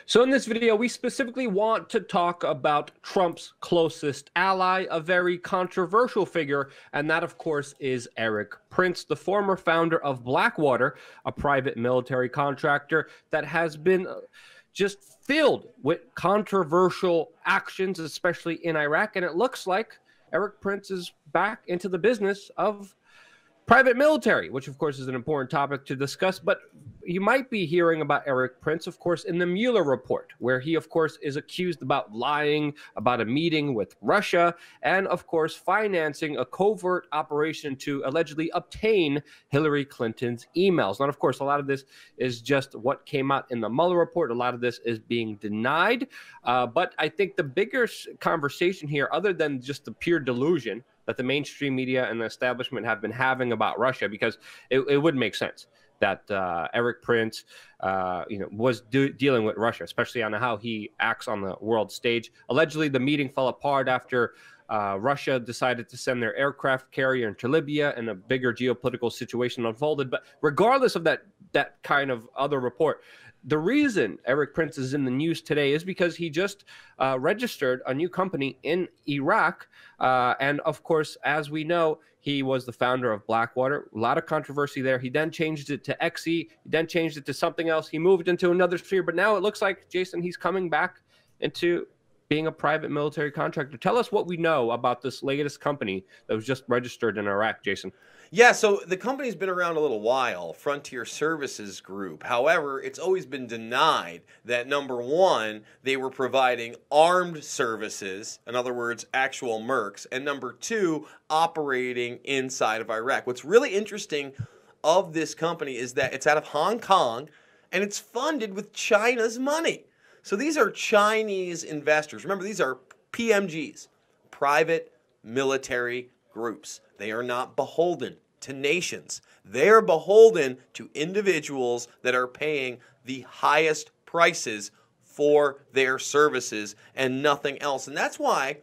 So in this video, we specifically want to talk about Trump's closest ally, a very controversial figure, and that, of course, is Erik Prince, the former founder of Blackwater, a private military contractor that has been just filled with controversial actions, especially in Iraq. And it looks like Erik Prince is back into the business of private military, which of course is an important topic to discuss. But you might be hearing about Erik Prince, of course, in the Mueller report, where he, of course, is accused about lying about a meeting with Russia and, of course, financing a covert operation to allegedly obtain Hillary Clinton's emails. And, of course, a lot of this is just what came out in the Mueller report. A lot of this is being denied. But I think the bigger conversation here, other than just the pure delusion that the mainstream media and the establishment have been having about Russia, because it would make sense that Erik Prince, was dealing with Russia, especially on how he acts on the world stage. Allegedly, the meeting fell apart after Russia decided to send their aircraft carrier into Libya, and a bigger geopolitical situation unfolded. But regardless of that kind of other report, the reason Erik Prince is in the news today is because he just registered a new company in Iraq. And of course, as we know, he was the founder of Blackwater. A lot of controversy there. He then changed it to XE. He then changed it to something else. He moved into another sphere. But now it looks like, Jason, he's coming back into being a private military contractor. Tell us what we know about this latest company that was just registered in Iraq, Jason. Yeah, so the company's been around a little while, Frontier Services Group. However, it's always been denied that, number one, they were providing armed services, in other words, actual mercs, and number two, operating inside of Iraq. What's really interesting of this company is that it's out of Hong Kong, and it's funded with China's money. So these are Chinese investors. Remember, these are PMGs, private military groups. They are not beholden to nations. They are beholden to individuals that are paying the highest prices for their services and nothing else. And that's why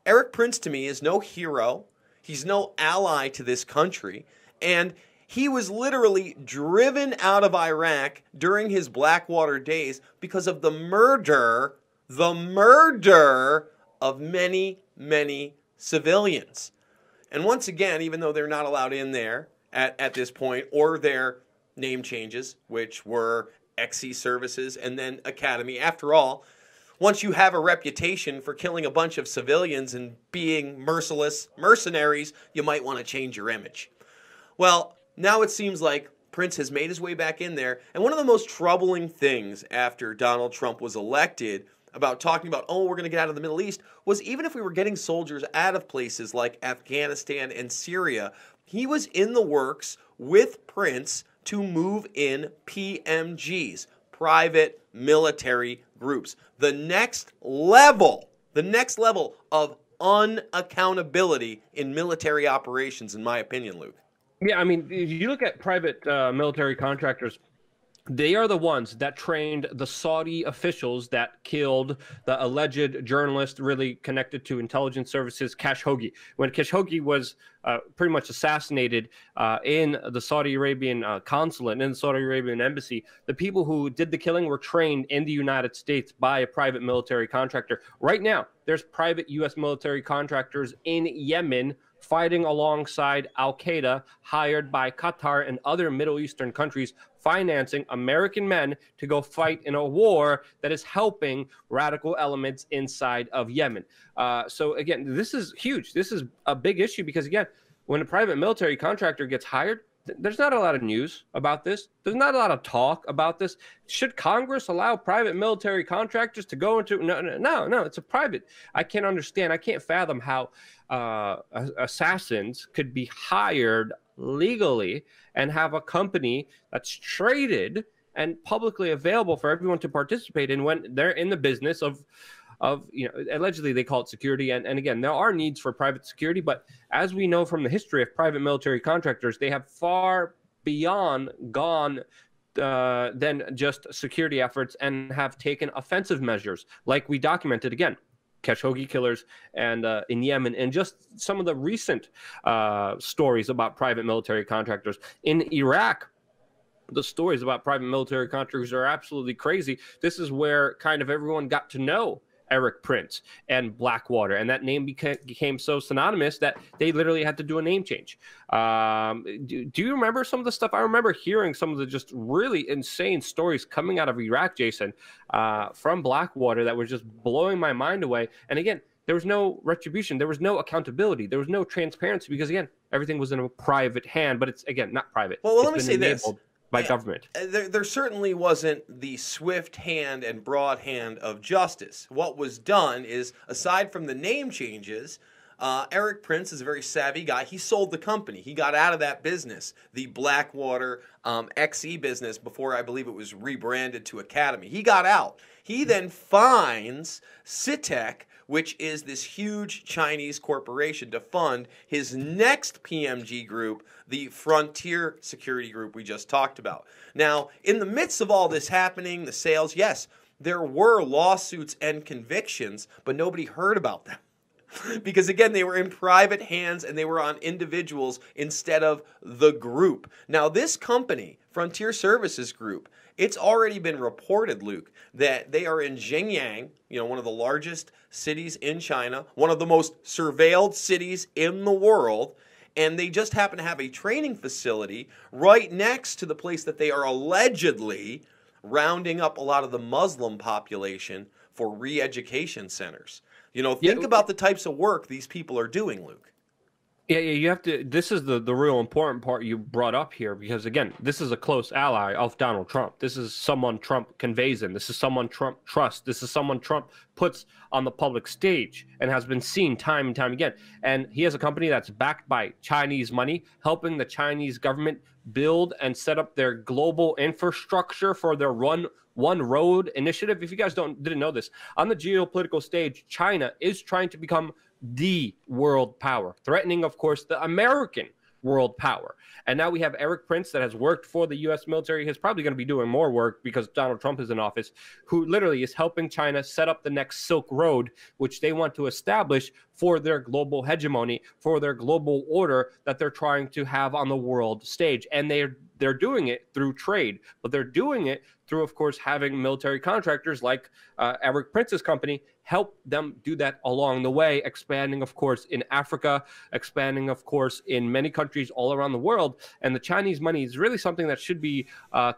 Erik Prince, to me, is no hero. He's no ally to this country. And he was literally driven out of Iraq during his Blackwater days because of the murder of many, many civilians. And once again, even though they're not allowed in there at this point, or their name changes, which were XE Services and then Academy, after all, once you have a reputation for killing a bunch of civilians and being merciless mercenaries, you might want to change your image. Well, now it seems like Prince has made his way back in there. And one of the most troubling things after Donald Trump was elected about talking about, oh, we're going to get out of the Middle East, was even if we were getting soldiers out of places like Afghanistan and Syria, he was in the works with Prince to move in PMGs, private military groups. The next level of unaccountability in military operations, in my opinion, Luke. Yeah, I mean, if you look at private military contractors, they are the ones that trained the Saudi officials that killed the alleged journalist really connected to intelligence services, Khashoggi. When Khashoggi was pretty much assassinated in the Saudi Arabian consulate, in the Saudi Arabian embassy, the people who did the killing were trained in the United States by a private military contractor. Right now, there's private U.S. military contractors in Yemen fighting alongside al-Qaeda, hired by Qatar and other Middle Eastern countries, financing American men to go fight in a war that is helping radical elements inside of Yemen. So again, this is huge. This is a big issue because, again, when a private military contractor gets hired, there's not a lot of news about this. There's not a lot of talk about this. Should Congress allow private military contractors to go into? No, it's a private. I can't understand. I can't fathom how assassins could be hired legally and have a company that's traded and publicly available for everyone to participate in when they're in the business of allegedly they call it security. And again, there are needs for private security, but as we know from the history of private military contractors, they have far beyond gone than just security efforts and have taken offensive measures like we documented, again, Khashoggi killers and in Yemen, and just some of the recent stories about private military contractors in Iraq. the stories about private military contractors are absolutely crazy. This is where kind of everyone got to know Erik Prince and Blackwater, and that name became so synonymous that they literally had to do a name change. Do you remember some of the stuff? I remember hearing some of the just really insane stories coming out of Iraq, Jason, from Blackwater that was just blowing my mind away. And again, there was no retribution. There was no accountability. There was no transparency because, again, everything was in a private hand. But it's, again, not private. Well, let me say this. By government. There certainly wasn't the swift hand and broad hand of justice. What was done is, aside from the name changes, Erik Prince is a very savvy guy. He sold the company. He got out of that business, the Blackwater XE business, before I believe it was rebranded to Academy. He got out. He then finds CITEC, which is this huge Chinese corporation, to fund his next PMG group, the Frontier Security Group we just talked about. Now, in the midst of all this happening, the sales, yes, there were lawsuits and convictions, but nobody heard about them. Because, again, they were in private hands and they were on individuals instead of the group. Now, this company, Frontier Services Group, it's already been reported, Luke, that they are in Xinjiang, one of the largest cities in China, one of the most surveilled cities in the world, and they just happen to have a training facility right next to the place that they are allegedly rounding up a lot of the Muslim population for re-education centers. Think about the types of work these people are doing, Luke. Yeah, you have to. This is the real important part you brought up here, because again, this is a close ally of Donald Trump. This is someone Trump conveys in. This is someone Trump trusts. This is someone Trump puts on the public stage and has been seen time and time again. And he has a company that's backed by Chinese money, helping the Chinese government build and set up their global infrastructure for their One Road initiative. If you guys didn't know this, on the geopolitical stage, China is trying to become the world power, threatening, of course, the American world power. And now we have Erik Prince that has worked for the U.S. military. He's probably going to be doing more work because Donald Trump is in office, who literally is helping China set up the next Silk Road, which they want to establish for their global hegemony, for their global order that they're trying to have on the world stage. And they're doing it through trade, but they're doing it through, of course, having military contractors like Erik Prince's company help them do that along the way, expanding, of course, in Africa, expanding, of course, in many countries all around the world. And the Chinese money is really something that should be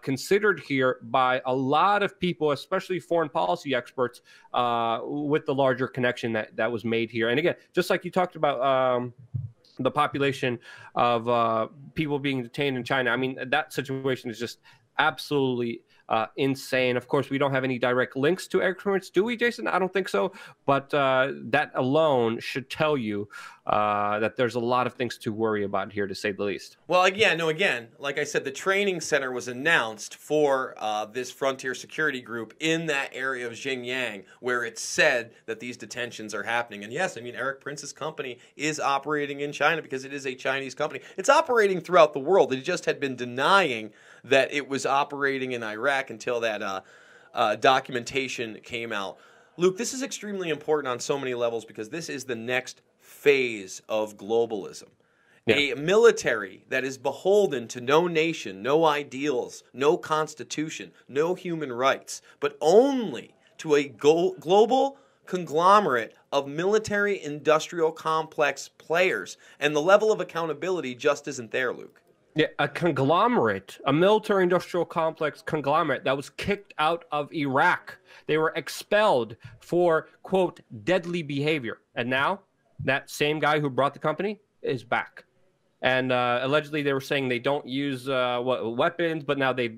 considered here by a lot of people, especially foreign policy experts, with the larger connection that was made here. And again, just like you talked about the population of people being detained in China, I mean, that situation is just absolutely insane. Of course, we don't have any direct links to Erik Prince, do we, Jason? I don't think so. But that alone should tell you that there's a lot of things to worry about here, to say the least. Well, again, like I said, the training center was announced for this Frontier Security Group in that area of Xinjiang, where it's said that these detentions are happening. And yes, Erik Prince's company is operating in China because it is a Chinese company. It's operating throughout the world. It just had been denying that it was operating in Iraq until that documentation came out. Luke, this is extremely important on so many levels because this is the next phase of globalism. Yeah. A military that is beholden to no nation, no ideals, no constitution, no human rights, but only to a global conglomerate of military industrial complex players. And the level of accountability just isn't there, Luke. Yeah, a conglomerate, a military-industrial complex conglomerate that was kicked out of Iraq. They were expelled for, quote, deadly behavior. And now that same guy who brought the company is back. And allegedly they were saying they don't use weapons, but now they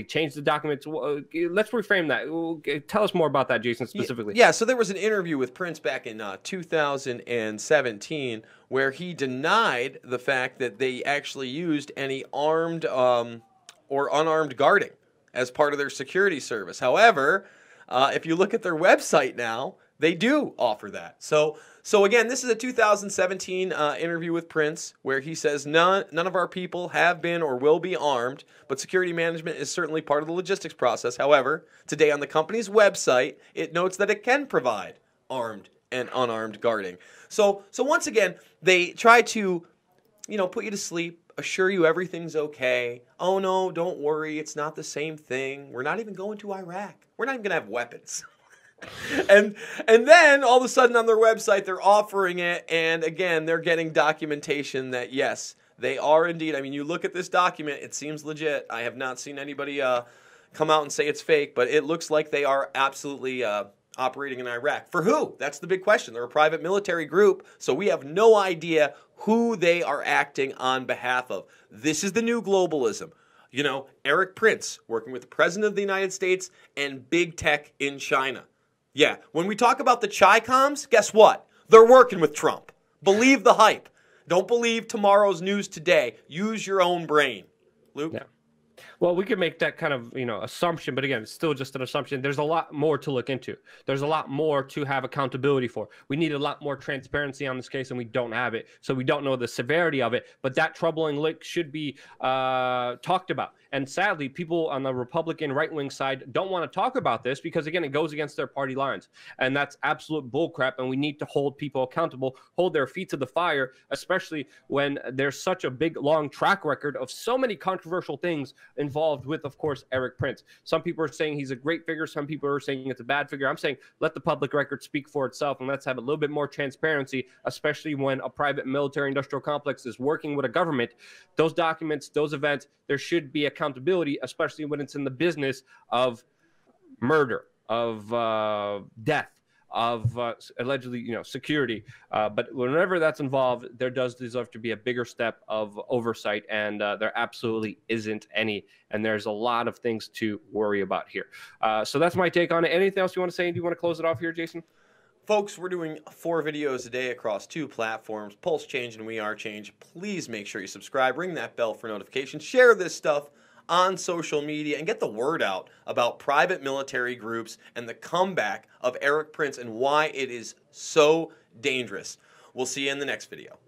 changed the documents. Let's reframe that. Tell us more about that, Jason, specifically. Yeah, so there was an interview with Prince back in 2017 where he denied the fact that they actually used any armed or unarmed guarding as part of their security service. However, if you look at their website now, they do offer that. So again, this is a 2017 interview with Prince where he says none of our people have been or will be armed, but security management is certainly part of the logistics process. However, today on the company's website, it notes that it can provide armed and unarmed guarding. So once again, they try to, put you to sleep, assure you everything's okay. Oh no, don't worry, it's not the same thing. We're not even going to Iraq. We're not even going to have weapons. and then all of a sudden on their website they're offering it, and again they're getting documentation that yes, they are indeed. I mean, you look at this document, it seems legit. I have not seen anybody come out and say it's fake, but it looks like they are absolutely operating in Iraq. For who? That's the big question. They're a private military group, so we have no idea who they are acting on behalf of. This is the new globalism. You know, Erik Prince working with the President of the United States and big tech in China. Yeah, when we talk about the Chi-Coms, guess what? They're working with Trump. Believe the hype. Don't believe tomorrow's news today. Use your own brain. Luke? Yeah. Well, we could make that kind of, assumption, but again, it's still just an assumption. There's a lot more to look into. There's a lot more to have accountability for. We need a lot more transparency on this case, and we don't have it. So we don't know the severity of it, but that troubling leak should be talked about. And sadly, people on the Republican right-wing side don't want to talk about this because, again, it goes against their party lines. And that's absolute bullcrap, and we need to hold people accountable, hold their feet to the fire, especially when there's such a big, long track record of so many controversial things involved with, of course, Erik Prince. Some people are saying he's a great figure. Some people are saying it's a bad figure. I'm saying let the public record speak for itself, and let's have a little bit more transparency, especially when a private military-industrial complex is working with a government. Those documents, those events, there should be accountability, especially when it's in the business of murder, of death, of allegedly, security. But whenever that's involved, there does deserve to be a bigger step of oversight, and there absolutely isn't any. And there's a lot of things to worry about here. So that's my take on it. Anything else you want to say? Do you want to close it off here, Jason? Folks, we're doing 4 videos a day across 2 platforms, Pulse Change and We Are Change. Please make sure you subscribe, ring that bell for notifications, share this stuff on social media, and get the word out about private military groups and the comeback of Erik Prince and why it is so dangerous. We'll see you in the next video.